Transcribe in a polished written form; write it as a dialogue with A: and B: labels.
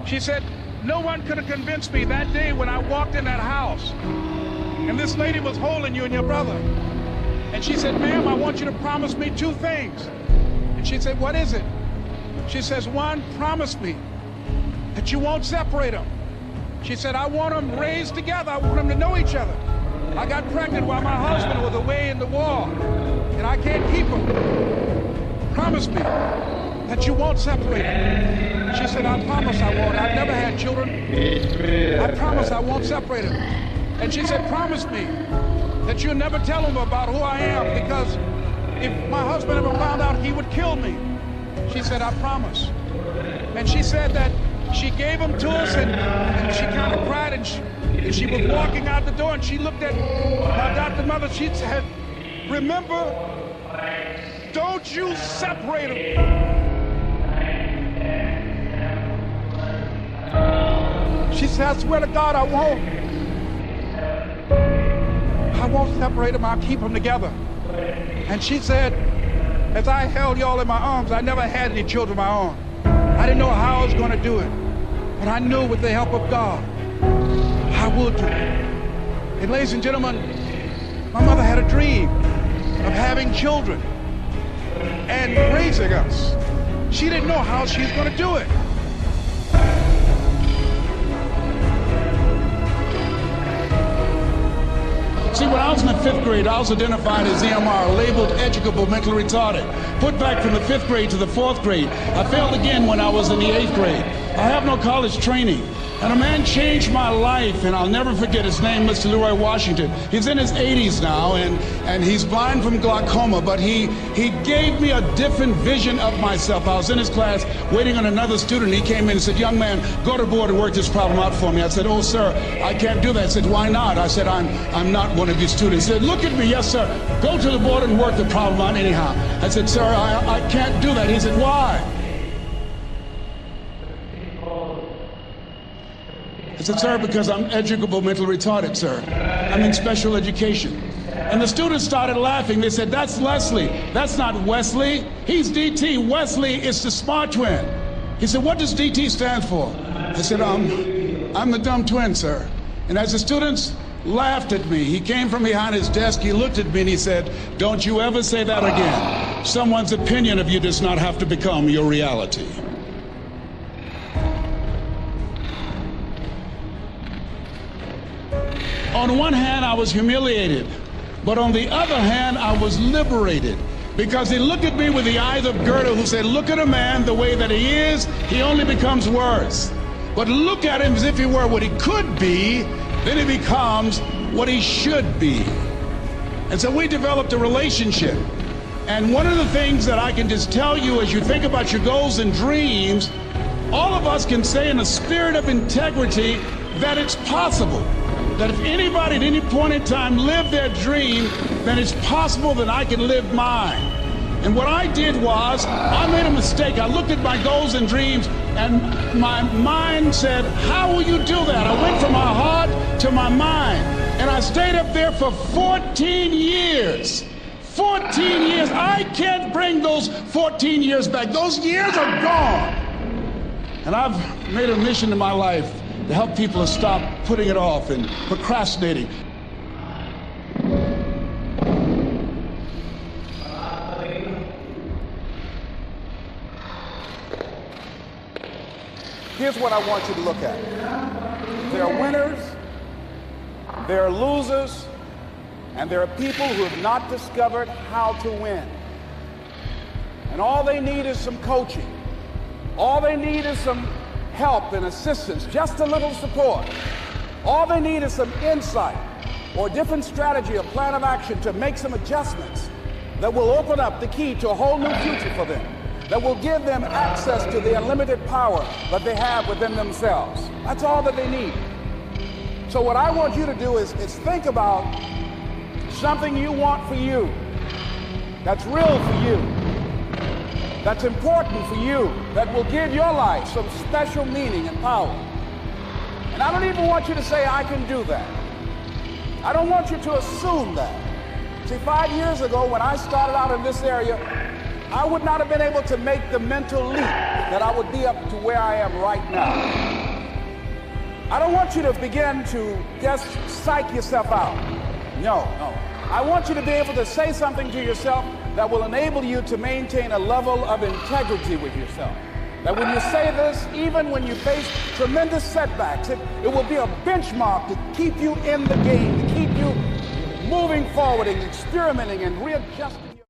A: She said, no one could have convinced me that day when I walked in that house and this lady was holding you and your brother. And she said, ma'am, I want you to promise me two things. And she said, what is it? She says, one, promise me that you won't separate them. She said, I want them raised together. I want them to know each other. I got pregnant while my husband was away in the war, and I can't keep them. Promise me that you won't separate them. She said, I promise I won't. I've never had children. I promise I won't separate them. And she said, promise me that you'll never tell them about who I am, because if my husband ever found out, he would kill me. She said, I promise. And she said that she gave them to us, and she kind of cried, and she was walking out the door, and she looked at my adopted mother. She said, remember, don't you separate them. She said, I swear to God, I won't separate them. I'll keep them together. And she said, as I held y'all in my arms, I never had any children of my own. I didn't know how I was going to do it, but I knew with the help of God, I would do it. And ladies and gentlemen, my mother had a dream of having children and raising us. She didn't know how she was going to do it.
B: See, when I was in the 5th grade, I was identified as EMR, labeled educable mentally retarded. Put back from the 5th grade to the 4th grade. I failed again when I was in the 8th grade. I have no college training. And a man changed my life, and I'll never forget his name, Mr. Leroy Washington. He's in his 80s now, and he's blind from glaucoma, but he gave me a different vision of myself. I was in his class waiting on another student. He came in and said, young man, go to the board and work this problem out for me. I said, oh, sir, I can't do that. I said, why not? I said, I'm not one of your students. He said, look at me. Yes, sir. Go to the board and work the problem out anyhow. I said, sir, I can't do that. He said, why? I said, sir, because I'm educable mentally retarded, sir. I'm in special education. And the students started laughing. They said, that's Leslie. That's not Wesley. He's DT. Wesley is the smart twin. He said, what does DT stand for? I said, I'm the dumb twin, sir. And as the students laughed at me, he came from behind his desk, he looked at me and he said, don't you ever say that again. Someone's opinion of you does not have to become your reality. On one hand, I was humiliated, but on the other hand, I was liberated, because he looked at me with the eyes of Goethe, who said, look at a man the way that he is, he only becomes worse. But look at him as if he were what he could be, then he becomes what he should be. And so we developed a relationship. And one of the things that I can just tell you as you think about your goals and dreams, all of us can say in a spirit of integrity that it's possible. That if anybody at any point in time lived their dream, then it's possible that I can live mine. And what I did was, I made a mistake. I looked at my goals and dreams, and my mind said, how will you do that? I went from my heart to my mind, and I stayed up there for 14 years. 14 years. I can't bring those 14 years back. Those years are gone. And I've made a mission in my life to help people to stop putting it off and procrastinating.
C: Here's what I want you to look at. There are winners, there are losers, and there are people who have not discovered how to win. And all they need is some coaching. All they need is some help and assistance, just a little support. All they need is some insight or a different strategy, a plan of action to make some adjustments that will open up the key to a whole new future for them, that will give them access to the unlimited power that they have within themselves. That's all that they need. So what I want you to do is think about something you want for you, that's real for you, that's important for you, that will give your life some special meaning and power. And I don't even want you to say, I can do that. I don't want you to assume that. See, 5 years ago, when I started out in this area, I would not have been able to make the mental leap that I would be up to where I am right now. I don't want you to begin to just psych yourself out. No. I want you to be able to say something to yourself that will enable you to maintain a level of integrity with yourself. That when you say this, even when you face tremendous setbacks, it will be a benchmark to keep you in the game, to keep you moving forward and experimenting and readjusting.